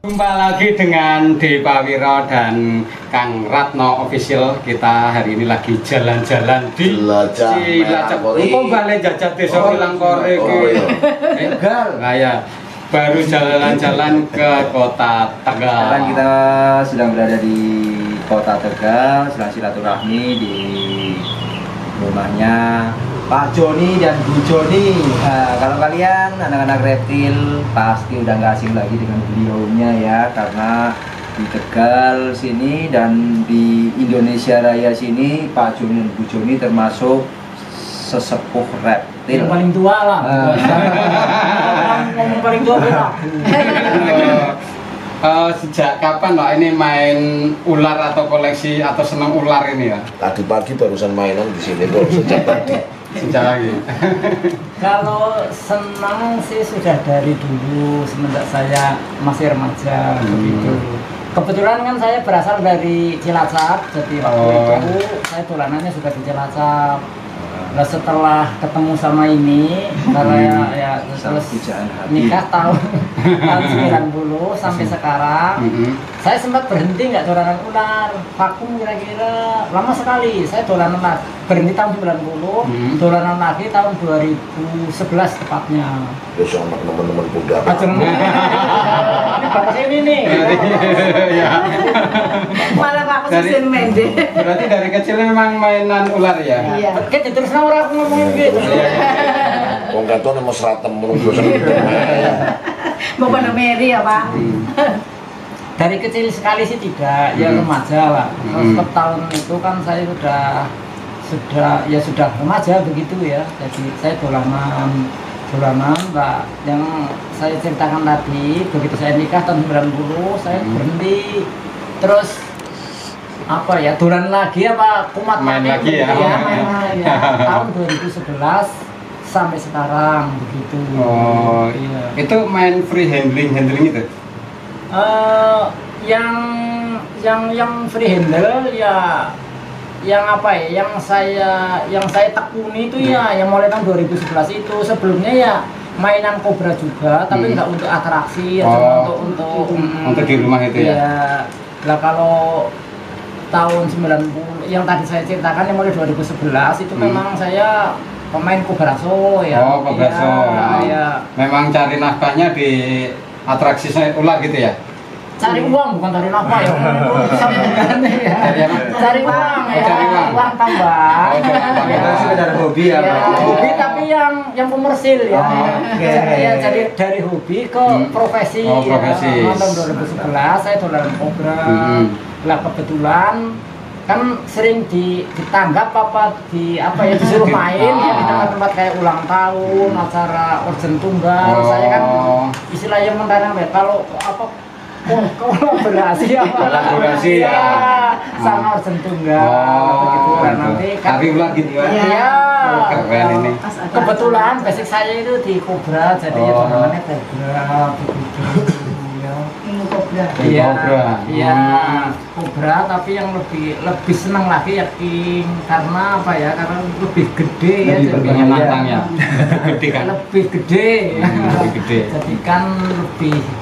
Jumpa lagi dengan Depa Wiro dan Kang Ratno Official. Kita hari ini lagi jalan-jalan di Cilacap. Kok balik jajah desa Kilangkore Tegal. Nah ya, baru jalan-jalan ke kota Tegal. Sekarang kita sedang berada di kota Tegal, sedang silaturahmi di rumahnya Pak Joni dan Bu Joni. Nah, kalau kalian anak-anak reptil pasti udah nggak asing lagi dengan beliaunya ya, karena di Tegal sini dan di Indonesia Raya sini Pak Joni dan Bu Joni termasuk sesepuh reptil. Yang paling tua lah. Ngomong paling tua berapa? Sejak kapan Pak ini main ular atau koleksi atau senang ular ini ya? Tadi pagi barusan mainan di sini tuh sejak tadi. Sejak lagi. Kalau senang sih sudah dari dulu semenjak saya masih remaja begitu. Kebetulan kan saya berasal dari Cilacap, jadi waktu itu saya tulanannya sudah di Cilacap. Nah, setelah ketemu sama ini, karena ya terus nikah tahun 90 sampai sekarang, saya sempat berhenti nggak dolanan ular, vakum kira-kira lama sekali. Saya dolanan lagi, berhenti tahun 90, dolanan lagi tahun 2011 tepatnya. Besok anak teman-teman muda. Ini batas ini nih. Malah aku susun mende. Berarti dari kecil memang mainan ular ya? Iya. Kita terus orang aku ngomongin gitu. Wong kantor mau seratem menunggu Mau pada Mary ya Pak? Dari kecil sekali sih tidak, ya remaja lah. Setiap tahun itu kan saya sudah remaja begitu ya. Jadi saya dolanan Pak. Yang saya ceritakan tadi, begitu saya nikah tahun 90 saya berhenti. Terus apa ya, dolan lagi apa kumat main lagi ya? Main lagi ya. Tahun 2011 sampai sekarang begitu. Oh iya. Itu main free handling itu? Yang free handle ya, yang apa ya, yang saya tekuni itu ya yang mulai tahun 2011 itu. Sebelumnya ya mainan kobra juga, tapi nggak untuk atraksi ya, cuma untuk di rumah itu ya. Lah kalau tahun 90 yang tadi saya ceritakan yang mulai 2011 itu memang saya pemain Kobra Show ya. Oh, Kobra Show. Ya. Memang cari nafkahnya di atraksi ular gitu ya? Cari uang, bukan cari nafkah ya. Cari uang ya. Cari uang tambah. Itu sekedar hobi ya, Pak. Hobi tapi yang komersil ya. Ya jadi dari hobi ke profesi. Oh, profesi. Ya. Tahun 2011 saya dolan kobra. Lah kebetulan kan sering ditanggap disuruh main ya di tempat-tempat kayak ulang tahun, acara organ tunggal. Saya kan istilahnya mentarang ya, kalau kolaborasi ya sama organ tunggal begitu kan, nanti kan tapi ular gitu ya. Keren ini. Kebetulan basic saya itu di kobra, jadi ya namanya kobra begitu. Kobra. Iya, kobra, tapi yang lebih senang lagi ya king, karena apa ya? Karena lebih gede ya, lebih menantang ya. Gede kan? Lebih gede. Lebih gede. Jadi kan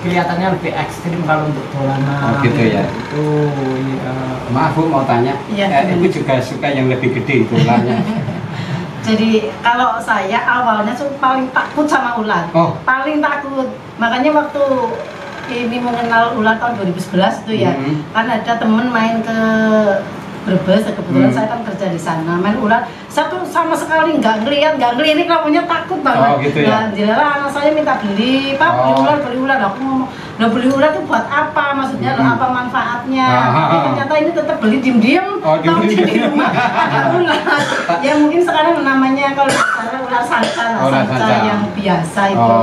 kelihatannya lebih ekstrim kalau untuk dolanan. Oh gitu ya. Itu ya. Maaf Bu, mau tanya. Iya. Ibu juga suka yang lebih gede itu ularnya. Jadi kalau saya awalnya paling takut sama ular. Oh. Paling takut. Makanya waktu ini mengenal ular tahun 2011 itu ya, kan ada temen main ke Brebes, kebetulan saya kan kerja di sana, main ular, saya tuh sama sekali nggak ngelirik, namanya takut banget. Oh, gitu ya? Nah, jadilah anak saya minta beli, Pak beli ular, aku ngomong, nah beli ular tuh buat apa, maksudnya apa manfaatnya? Ternyata ini tetap beli diem-diem, tahu di rumah ada ular. Ya mungkin sekarang namanya kalau ular sanca yang biasa itu.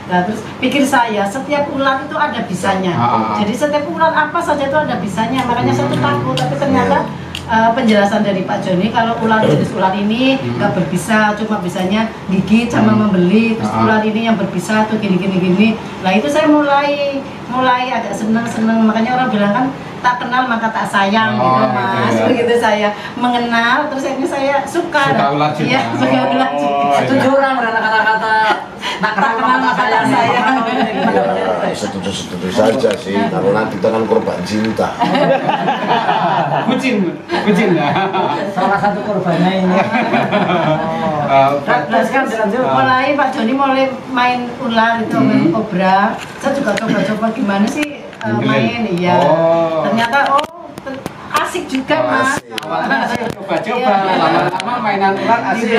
Nah, terus pikir saya, setiap ular itu ada bisanya. Jadi setiap ular apa saja itu ada bisanya. Makanya saya tuh takut. Tapi ternyata penjelasan dari Pak Joni, kalau jenis ular ini nggak berbisa, cuma bisanya gigit sama membeli. Terus ular ini yang berbisa tuh gini. Nah itu saya mulai agak seneng. Makanya orang bilang kan tak kenal maka tak sayang gitu Mas. Gitu ya. Begitu saya mengenal, terus akhirnya saya suka ular juga. Iya, suka ular juga. Itu jurang kata-kata tak kenal maka tak sayang. Ya, setuju-setuju saja sih, karena kita kan korban cinta. Bucin ya. Salah satu korbannya ini. Terus kan mulai Pak Joni mulai main ular itu, main kobra. Saya juga coba-coba gimana sih main, iya. Ternyata asik juga Mas. Awalnya saya coba-coba, lama-lama mainan ular asik.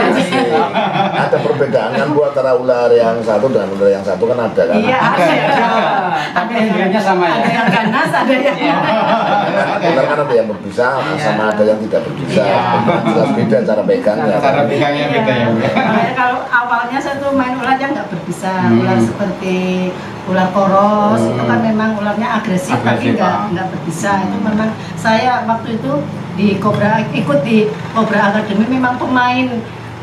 Ada perbedaan kan Bu antara ular yang satu dengan ular yang satu kan ada kan? Iya ada. Tapi handlenya sama ya. Ada yang ganas, ada yang Ular kan ada yang berbisa sama ada yang tidak berbisa. Jelas beda cara pegangnya. Cara pegangnya beda ya. Makanya kalau awalnya saya tuh main ular yang nggak berbisa, ular seperti ular poros itu kan memang ularnya agresif tapi nggak berbisa. Itu memang saya waktu itu di Cobra, ikut di Cobra Academy memang pemain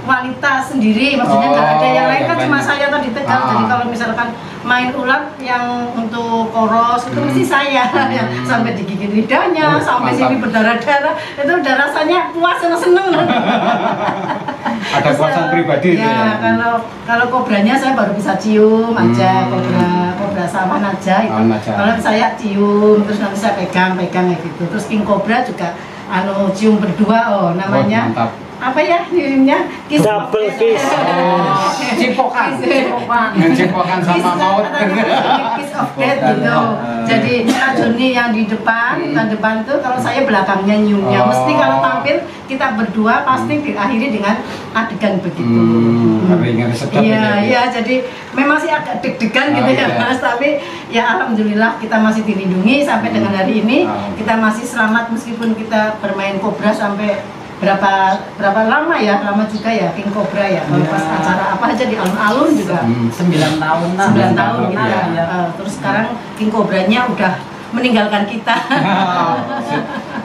wanita sendiri, maksudnya nggak ada yang lain kan cuma saya tadi Tegal. Jadi kalau misalkan main ular yang untuk poros itu mesti saya ya, sampai digigit lidahnya, sampai sini berdarah-darah, itu udah rasanya puas dan seneng. Ada puasan pribadi itu ya. Kalau kobranya saya baru bisa cium aja, kobra sawan aja itu. Kalau saya cium terus nanti saya pegang kayak gitu. Terus king cobra juga cium berdua, namanya apa ya ngirimnya double kiss. Cipokan sama maut. Kiss of death gitu. Jadi Pak Joni yang di depan tuh, kalau saya belakangnya nyiumnya. Mesti kalau tampil kita berdua pasti diakhiri dengan adegan begitu. Ngeri sedap. Iya, jadi memang sih agak deg-degan gitu ya Mas, tapi ya alhamdulillah kita masih dilindungi sampai dengan hari ini. Kita masih selamat meskipun kita bermain kobra sampai berapa lama ya, lama juga ya King Cobra ya. Kalau pas acara apa aja di alun-alun juga 9 tahun lah. 9 tahun gitu ya. Terus sekarang King Cobranya udah meninggalkan kita.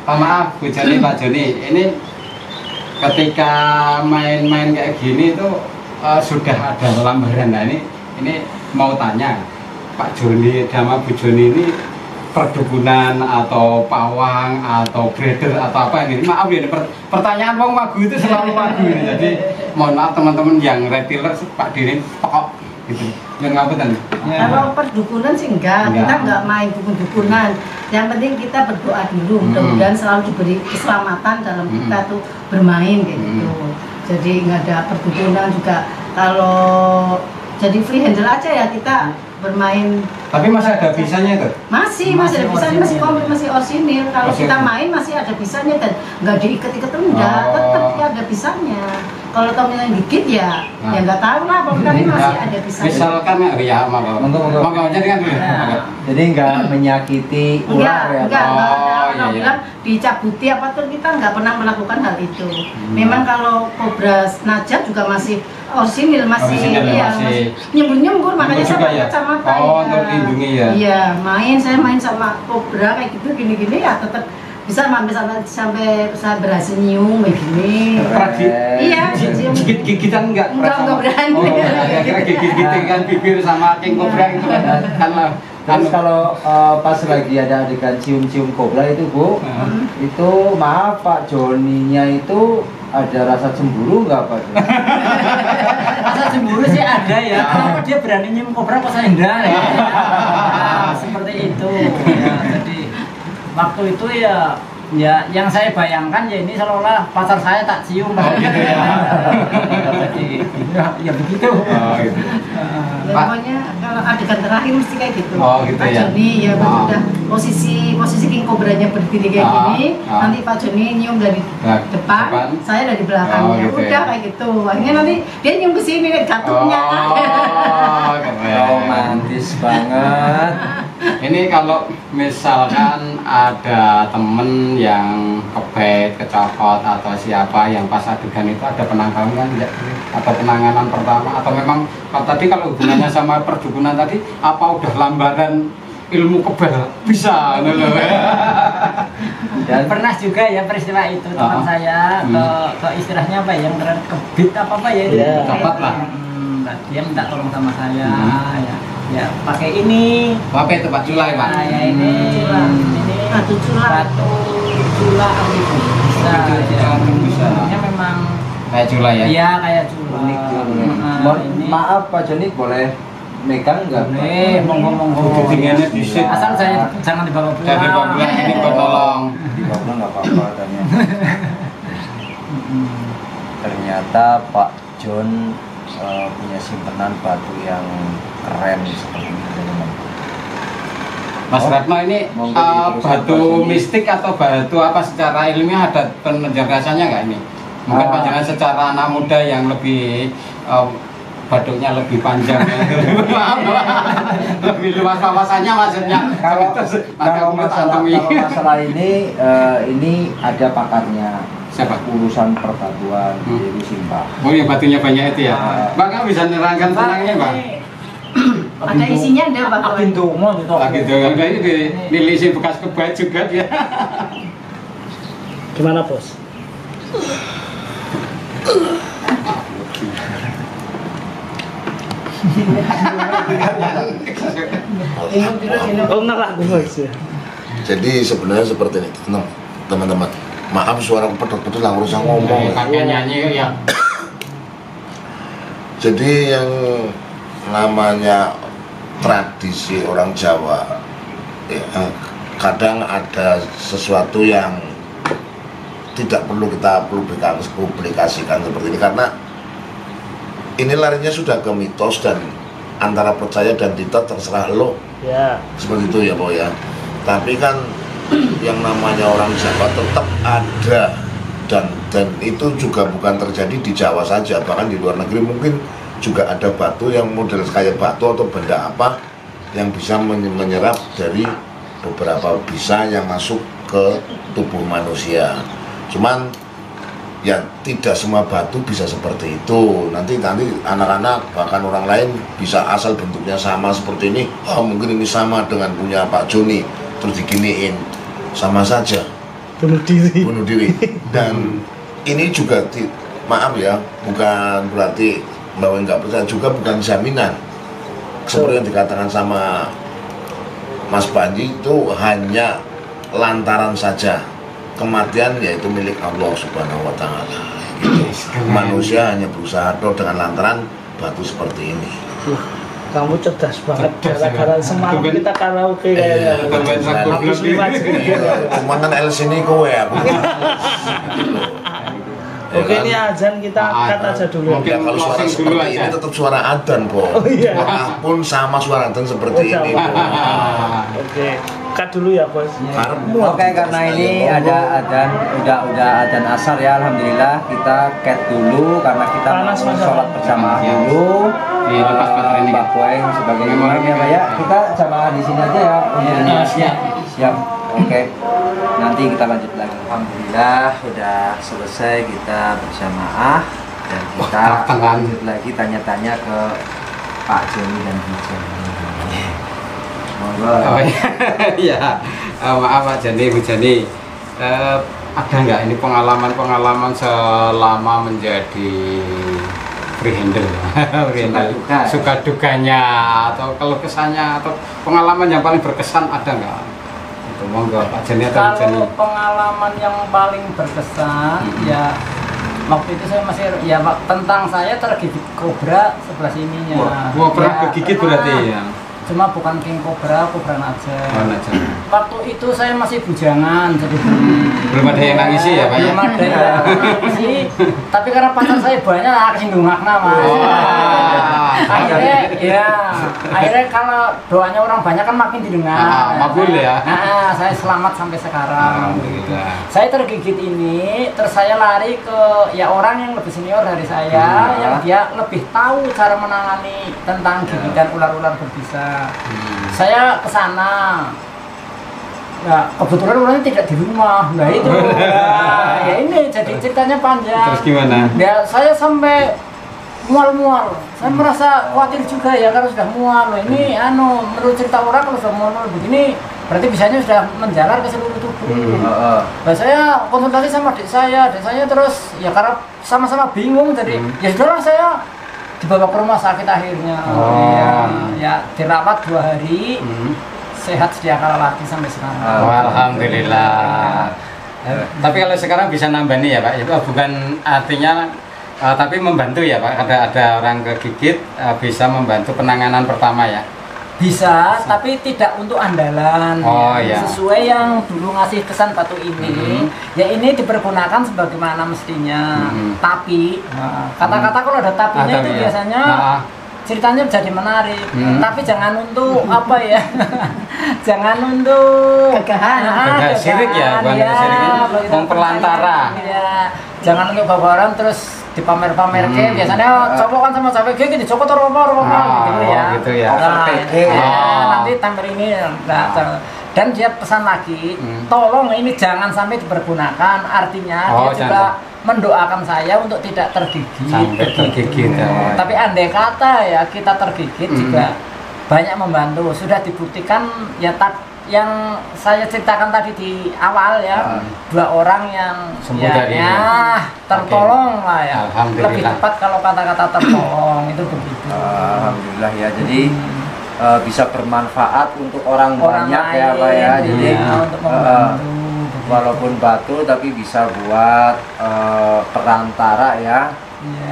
Maaf Bu Joni, Pak Joni, ini ketika main-main kayak gini itu sudah ada lambaran. Nah ini mau tanya Pak Joni sama Bu Joni ini perdukunan atau pawang atau breeder atau apa ini, maaf ya pertanyaan wong wagu itu selalu wagu ini. Jadi mohon maaf teman-teman yang retailer Pak Dirin pokok gitu yang ngapain. Kalau perdukunan sih enggak, kita enggak main dukun-dukunan. Yang penting kita berdoa dulu, mudah-mudahan selalu diberi keselamatan dalam kita tuh bermain kayak gitu. Jadi enggak ada perdukunan juga. Kalau jadi free handle aja ya kita bermain. Tapi masih ada bisanya itu? Masih ada bisanya, masih komplit, masih orsinil. Kalau kita main masih ada bisanya dan nggak diikat-ikat enggak, tetap ya ada bisanya. Kalau kamu yang gigit ya nggak tahu lah, tapi masih ada bisanya. Misalkan ya, monggo jadi kan dulu. Jadi nggak menyakiti ular ya? Enggak, kalau bilang dicabuti apa tuh kita nggak pernah melakukan hal itu. Memang kalau kobra najat juga masih orsinil, masih nyembur-nyembur, makanya saya pakai kacamata. Untuk lindungi ya. Iya, saya main sama kobra kayak gitu gini-gini ya tetap bisa sampai saya berhasil nyium kayak gini. Iya, gigitan enggak berani. Kira gigit kan bibir sama king cobra itu kan. Terus kalau pas lagi ada adegan cium-cium kobra itu Bu, itu maaf Pak Joninya itu ada rasa cemburu nggak Pak? Rasa cemburu sih ada ya. Kenapa dia berani nyium kobra kok saya enggak ya? Seperti itu. Ya, jadi waktu itu ya yang saya bayangkan ya ini seolah pacar saya tak cium gitu ya. Jadi ya begitu. Gitu. Pokoknya kalau adegan terakhir mesti kayak gitu. Gitu Pak Joni ya udah posisi king cobranya berdiri kayak gini, nanti Pak Joni nyium dari depan, saya dari belakangnya. Udah kayak gitu. Akhirnya nanti dia nyium ke sini jatuhnya. Romantis banget. Ini kalau misalkan ada temen yang kebet, kecokot atau siapa yang pas adegan itu ada penangkalan tidak? Atau penanganan pertama atau memang tadi kalau hubungannya sama perdukunan tadi apa udah lambaran ilmu kebal bisa? Dan pernah juga ya peristiwa itu teman saya ke istilahnya apa yang kebit apa ya itu cepat lah. Dia minta tolong sama saya ya pakai ini apa itu Pak Cula ya Pak? Ya ini batu cula bisa memang kayak cula ya? Iya kayak cula. Maaf Pak Joni boleh megang enggak? Nih, monggo. Ketinggiannya disit. Asal saya jangan dibawa pulang. Jangan dibawa pulang, ini kok tolong. Dibawa pulang nggak apa-apa katanya. Ternyata Pak John punya simpenan batu yang keren seperti ini, teman-teman. Mas Ratno ini batu mistik atau batu apa secara ilmiah ada penjelasannya nggak ini? Mungkin panjangan secara anak muda yang lebih batuknya lebih panjang, lebih luas wawasannya maksudnya. Kalau masalah ini ada pakarnya. Siapa? Urusan perbatuan Dewi Simba. Oh ya batunya banyak itu ya. Bang kan bisa nerangkan tenangnya bang. Ada isinya ada Pak. Pintu mau gitu. Lagi tuh kayak ini nilisi bekas kebaya juga dia. Gimana bos? Oh ngelak bos. Jadi sebenarnya seperti ini, teman-teman. Maaf suara pedot-pedot lah urusan ngomong. Kakek nyanyi ya. Jadi yang namanya tradisi orang Jawa, ya, kadang ada sesuatu yang tidak perlu kita publikasikan seperti ini karena ini larinya sudah ke mitos dan antara percaya dan tidak terserah lo. Ya. Seperti itu ya Bo ya. Tapi kan yang namanya orang Jawa tetap ada dan itu juga bukan terjadi di Jawa saja, bahkan di luar negeri mungkin juga ada batu yang model kayak batu atau benda apa yang bisa menyerap dari beberapa bisa yang masuk ke tubuh manusia. Cuman ya tidak semua batu bisa seperti itu. Nanti anak-anak bahkan orang lain bisa asal bentuknya sama seperti ini, oh mungkin ini sama dengan punya Pak Joni, terus diginiin, sama saja bunuh diri. Dan ini juga maaf ya, bukan berarti bahwa nggak percaya, juga bukan jaminan seperti yang dikatakan sama Mas Panji, itu hanya lantaran saja. Kematian yaitu milik Allah Subhanahu wa Ta'ala. Manusia hanya berusaha dengan lantaran batu seperti ini. Kamu cerdas banget, gara-gara semalam kita karaoke kayaknya. Cuman kan El sini kowe aku. Oke, ini azan kita cut aja dulu. Ya, kalau suara seperti ini tetap suara adzan, Po. Oh iya. Walaupun sama suara adzan seperti ini, Po. Oke, cut dulu ya, Bos. Oke, karena ini ada adzan, udah adzan asar ya, alhamdulillah kita cut dulu karena kita mau sholat berjamaah dulu. Mbak Boeng sebagai imam ya Pak ya. Kita jamaah di sini aja ya. Siap. Oke. Nanti kita lanjut lagi. Alhamdulillah udah selesai kita berjamaah dan kita lanjut lagi tanya-tanya ke Pak Joni dan Bu Joni. Monggo. Oh iya. Maaf Pak Joni, Bu Joni. Ada nggak ini pengalaman selama menjadi freehander, suka dukanya atau kalau kesannya atau pengalaman yang paling berkesan ada nggak? Itu monggo Pak Joni atau Bu Joni. Kalau pengalaman yang paling berkesan ya waktu itu saya masih ya tentang saya tergigit kobra sebelah sininya. Wah, pernah kegigit berarti ya? Cuma bukan king cobra, cobra naja. Oh, naja. Waktu itu saya masih bujangan, jadi belum ada yang nangisi ya Pak ya? Belum ada yang nangisi, tapi karena pacar saya banyak, kesinggung makna Mas. Akhirnya kalau doanya orang banyak kan makin didengar. Makbul ya? Saya selamat sampai sekarang. Alhamdulillah. Saya tergigit ini, terus saya lari ke ya orang yang lebih senior dari saya, yang dia lebih tahu cara menangani tentang gigitan ular-ular berbisa. Saya ke sana. Ya, kebetulan orangnya tidak di rumah. Nah itu. Ya ini jadi ceritanya panjang. Terus gimana? Ya saya sampai mual-mual. Saya merasa khawatir juga ya kalau sudah mual. Ini menurut cerita orang kalau sudah mual begini berarti bisanya sudah menjalar ke seluruh tubuh. Nah saya konsultasi sama adik saya terus ya karena sama-sama bingung jadi ya sudahlah saya dibawa ke rumah sakit akhirnya. Ya dirawat 2 hari. Sehat sedia kala lagi sampai sekarang. Alhamdulillah. Tapi kalau sekarang bisa nambah nih ya Pak, itu bukan artinya Tapi membantu ya Pak, ada orang kegigit bisa membantu penanganan pertama ya? Bisa, tapi tidak untuk andalan. Oh, iya. Sesuai yang dulu ngasih kesan batu ini, ya ini dipergunakan sebagaimana mestinya. Tapi kata-kata kalau ada tapinya itu biasanya ceritanya jadi menarik. Tapi jangan untuk apa ya? Jangan untuk Gagahan. Sirik ya, bukan sirik, memperlantara. Ya, jangan untuk babaran terus dipamer-pamer ke. Biasanya cowok kan sama cewek gitu dicokot gitu ya. Gitu ya. Nanti tamer ini dan dia pesan lagi, tolong ini jangan sampai dipergunakan. Artinya dia juga mendoakan saya untuk tidak tergigit. Sampai tergigit. Tapi andai kata ya kita tergigit juga banyak membantu. Sudah dibuktikan ya yang saya ceritakan tadi di awal ya, 2 orang yang tertolong lah ya. Lebih tepat kalau kata-kata tertolong itu begitu. Alhamdulillah ya. Jadi bisa bermanfaat untuk orang banyak lain, ya Pak ya. Jadi untuk membantu, walaupun batu tapi bisa buat perantara ya.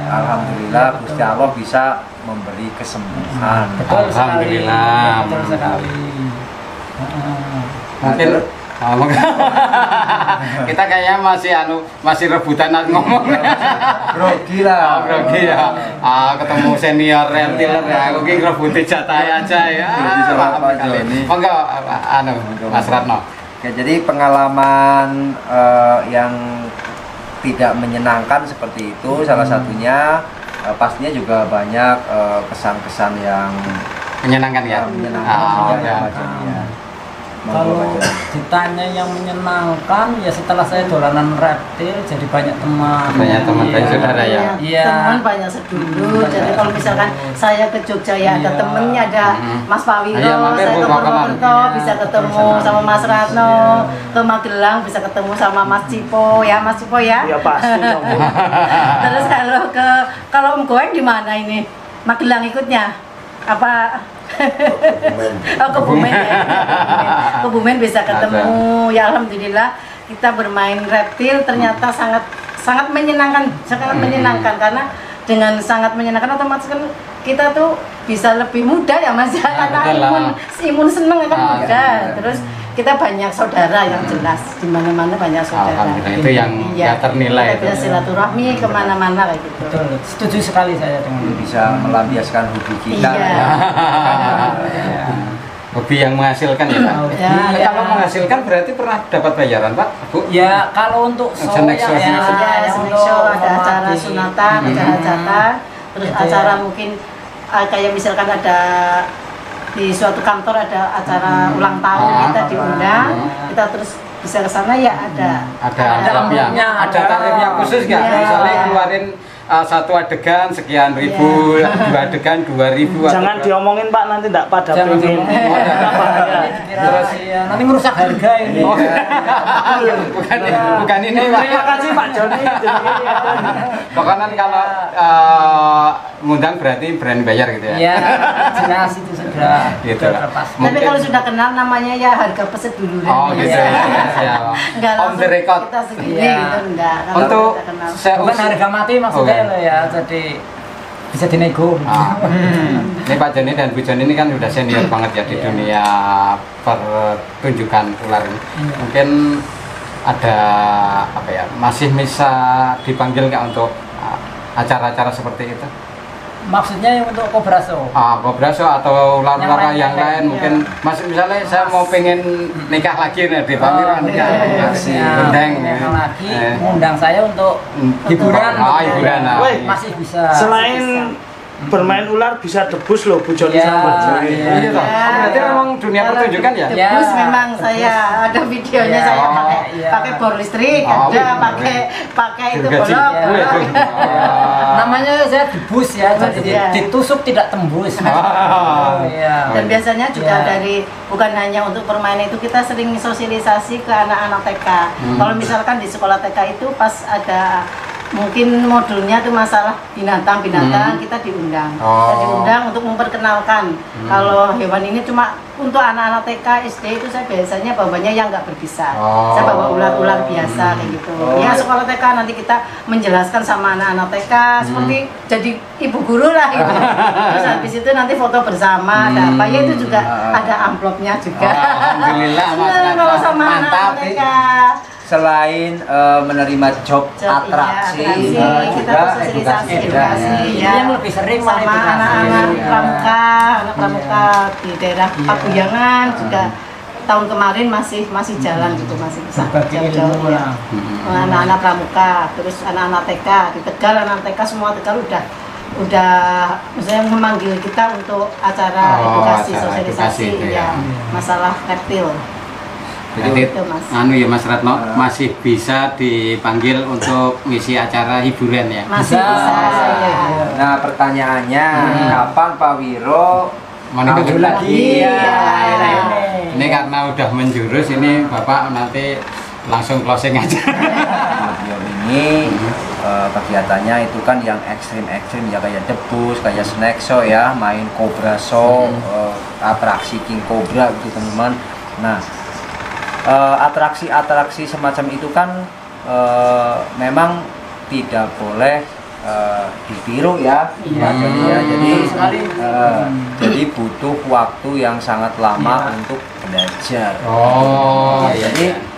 Alhamdulillah Gusti Allah bisa memberi kesembuhan. Betul Alhamdulillah. Betul sekali. Mungkin kita kayaknya masih rebutan ngomong. Grogi lah. Grogi ya. Ketemu senior reptiler ya. Aku ki ngerebuti jatah aja ya. Monggo Mas Ratno. Oke, jadi pengalaman yang tidak menyenangkan seperti itu salah satunya pastinya juga banyak kesan-kesan yang menyenangkan ya. Kalau ditanya yang menyenangkan ya setelah saya dolanan reptil jadi banyak teman. Banyak teman, banyak saudara ya. Iya. Teman banyak sedulur. Jadi kalau misalkan saya ke Jogja ya ada temennya, ada Mas Pawiro, saya ke Purwokerto bisa ketemu sama Mas Ratno, ke Magelang bisa ketemu sama Mas Cipo ya, Mas Cipo ya. Iya pasti. Terus kalau Om Goeng di mana ini? Magelang ikutnya? Apa? Kebumen ya. Kebumen bisa ketemu. Ya alhamdulillah kita bermain reptil ternyata sangat menyenangkan, karena dengan sangat menyenangkan otomatis kan kita tuh bisa lebih mudah ya Mas ya, karena imun seneng kan mudah. Terus kita banyak saudara yang jelas di mana-mana banyak saudara. Alhamdulillah itu yang gak ternilai. Kita bisa silaturahmi kemana-mana kayak gitu. Betul, setuju sekali saya dengan bisa melampiaskan hobi kita. Hobi yang menghasilkan ya Pak. Kalau menghasilkan berarti pernah dapat bayaran Pak, Bu? Ya kalau untuk show ada acara sunatan, acara hajatan, terus acara mungkin kayak misalkan ada di suatu kantor ada acara ulang tahun kita diundang, kita terus bisa ke sana ya ada tarifnya khusus nggak? Misalnya keluarin satu adegan sekian ribu, dua adegan 2.000. Jangan diomongin Pak, nanti tidak pada pengen. Terus nanti merusak harga ini. Bukan ini Pak. Terima kasih Pak Joni. Pokoknya kalau ngundang berarti berani bayar gitu ya. Iya, jelas itu sudah. Gitu. Tapi kalau sudah kenal namanya ya harga peset dulu. Oh gitu ya. Enggak on the record. Kita segini gitu enggak. Untuk bukan harga mati maksudnya loh ya, jadi bisa dinego. Ini Pak Joni dan Bu Joni ini kan udah senior banget ya di dunia pertunjukan ular ini. Mungkin ada apa ya, masih bisa dipanggil nggak untuk acara-acara seperti itu? Maksudnya yang untuk kobraso? Kobraso atau ular-ular yang lain mungkin masih, misalnya saya mau pengen nikah lagi nih di Pameran lagi undang saya untuk hiburan. Masih bisa. Selain bermain ular bisa debus loh Bu Joni sama Pak Joni. Iya toh. Berarti memang dunia pertunjukan ya? Debus memang saya ada videonya, saya pakai bor listrik, ada pakai itu bolong. Namanya saya debus ya, jadi ditusuk tidak tembus. Dan biasanya juga dari bukan hanya untuk permainan itu, kita sering sosialisasi ke anak-anak TK. Kalau misalkan di sekolah TK itu pas ada mungkin modulnya itu masalah binatang-binatang, kita diundang. Kita diundang untuk memperkenalkan. Kalau hewan ini cuma untuk anak-anak TK, SD itu saya biasanya bawanya yang nggak berbisa. Saya bawa ular-ular biasa kayak gitu. Ya sekolah TK nanti kita menjelaskan sama anak-anak TK seperti jadi ibu guru lah gitu. Terus habis itu nanti foto bersama, ada apa ya, itu juga ada amplopnya juga. Alhamdulillah Mas. Kalau sama anak-anak TK. Selain menerima job atraksi, kita juga sosialisasi edukasi. ya, yang lebih sering sama edukasi. anak-anak Iya. anak pramuka di daerah Paguyangan juga tahun kemarin masih jalan gitu, masih bisa Berbagi jauh-jauh ilmu ya. lah. Anak-anak pramuka, terus anak-anak TK di Tegal, anak TK semua Tegal udah misalnya memanggil kita untuk acara edukasi, acara sosialisasi edukasi itu ya, masalah reptil. Jadi, Itu, Mas. anu ya Mas Ratno, masih bisa dipanggil untuk ngisi acara hiburan ya? Masih bisa ya. Nah pertanyaannya, kapan Pak Wiro Maju lagi. Iya. Ini karena udah menjurus, ini Bapak nanti langsung closing aja. beliau ini kegiatannya itu kan yang ekstrim-ekstrim ya, kayak debus, kayak snack show ya, main cobra show, atraksi king cobra gitu teman-teman. Nah atraksi-atraksi semacam itu kan memang tidak boleh ditiru ya, ya. Jadi butuh waktu yang sangat lama untuk belajar. Jadi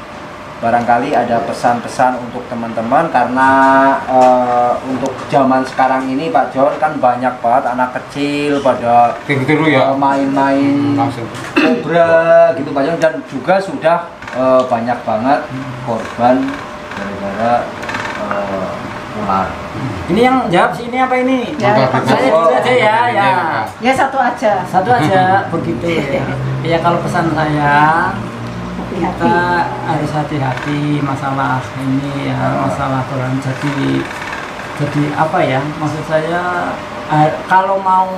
barangkali ada pesan-pesan untuk teman-teman, karena untuk zaman sekarang ini Pak John kan banyak banget anak kecil pada Tiru-tiru ya? main-main Langsung. cobra gitu Pak John, dan juga sudah banyak banget korban gara-gara ular. Ini yang jawab sih, ini apa ini? Ya, Saya dulu aja ya, ya. Ya satu aja. Satu aja begitu ya. Ya kalau pesan saya, kita harus hati-hati masalah ini ya, masalah Quran. Jadi apa ya, maksud saya kalau mau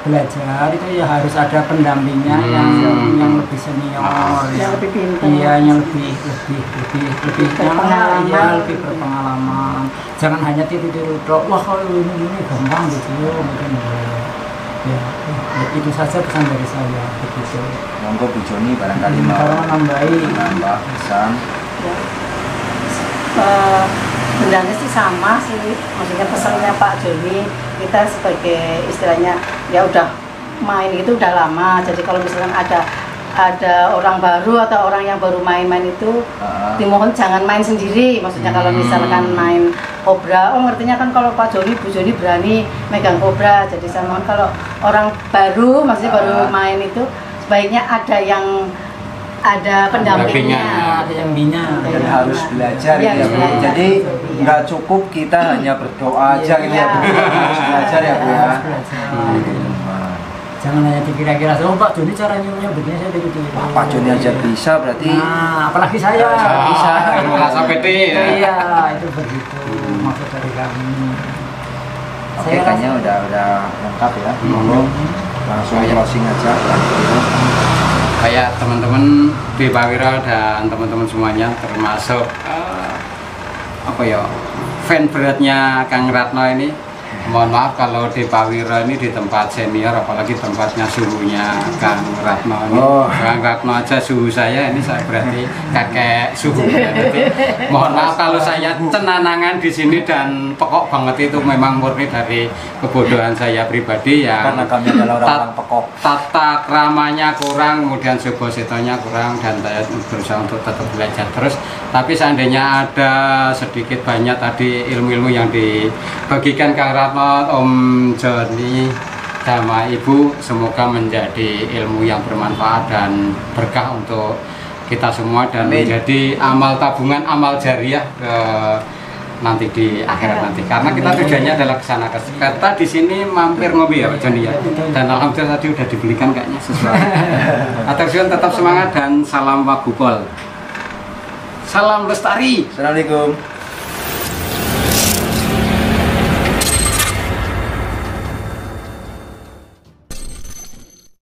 belajar itu ya harus ada pendampingnya yang lebih senior, Yang lebih pintar. iya, yang lebih Berpengalaman. iya, lebih berpengalaman. Jangan hanya tiru-tiru dok, wah kalau ini gampang gitu mungkin ya, itu saja pesan dari saya begitu. Monggo Bu Joni barangkali mau Kalau nambahi nambah pesan. Bendanya sih sama sih, maksudnya pesannya Pak Joni, kita sebagai istilahnya ya udah main itu udah lama, jadi kalau misalkan ada orang baru atau orang yang baru main-main itu dimohon jangan main sendiri, maksudnya kalau misalkan main kobra, ngertinya kan kalau Pak Joni, Bu Joni berani megang kobra, jadi saya mohon kalau orang baru, maksudnya baru main itu sebaiknya ada pendampingnya, ada yang bina. Dan harus belajar Iya, ya harus Bu. belajar. Jadi nggak cukup kita hanya berdoa aja gitu ya Bu. Iya. Harus belajar ya Bu ya. Harus belajar. Jangan hanya dikira-kira, oh Pak Joni cara nyuruhnya begini, saya begitu. Wah, Pak Joni aja bisa berarti. Nah, apalagi saya. Bisa. Rasa PT ya? Iya, itu begitu maksud dari kami. Oke, kayaknya udah lengkap ya. Monggo langsung closing aja. Kayak teman-teman di Pak Wiro dan teman-teman semuanya, termasuk apa ya, fan beratnya Kang Ratno ini, mohon maaf kalau di Pak Wiro ini di tempat senior, apalagi tempatnya suhunya Kang Ratno ini. Kang Ratno aja suhu saya, ini saya berarti kakek suhu ya. Jadi, mohon maaf kalau saya cenanangan di sini dan pekok banget, itu memang murni dari kebodohan saya pribadi ya. Karena kami adalah orang-orang pekok. Tata keramanya kurang, kemudian sepositonya kurang, dan saya berusaha untuk tetap belajar terus. Tapi seandainya ada sedikit banyak tadi ilmu-ilmu yang dibagikan Kang Ratno, Om Joni, sama Ibu, semoga menjadi ilmu yang bermanfaat dan berkah untuk kita semua, dan menjadi amal tabungan, amal jariah nanti di akhirat nanti, karena kita tujuannya adalah kesana. Kita di sini mampir ngopi ya Pak Joni ya, dan alhamdulillah tadi udah dibelikan kayaknya sesuatu. Atur tetap semangat dan salam Wagupol, salam lestari. Assalamualaikum.